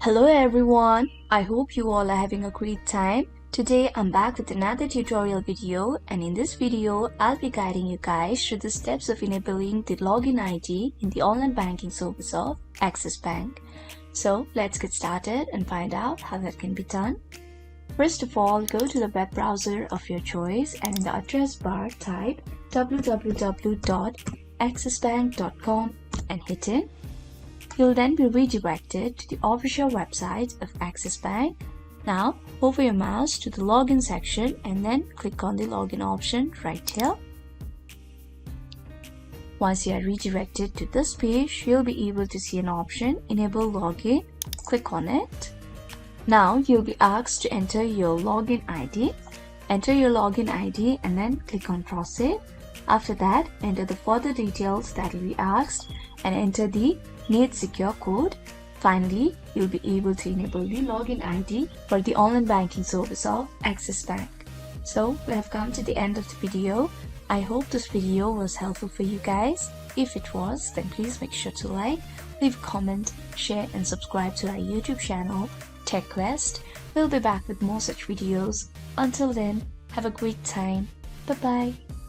Hello everyone, I hope you all are having a great time. Today I'm back with another tutorial video, and in this video I'll be guiding you guys through the steps of enabling the login ID in the online banking service of Axis Bank. So let's get started and find out how that can be done. First of all, go to the web browser of your choice and in the address bar type www.axisbank.com and hit in. You'll then be redirected to the official website of Axis Bank. Now, hover your mouse to the login section and then click on the login option right here. Once you are redirected to this page, you'll be able to see an option, Enable Login. Click on it. Now, you'll be asked to enter your login ID. Enter your login ID and then click on Proceed. After that, enter the further details that will be asked and enter the Need Secure code. Finally, you'll be able to enable the login ID for the online banking service of Axis Bank. So, we have come to the end of the video. I hope this video was helpful for you guys. If it was, then please make sure to like, leave a comment, share and subscribe to our YouTube channel, TechQuest. We'll be back with more such videos. Until then, have a great time. Bye-bye.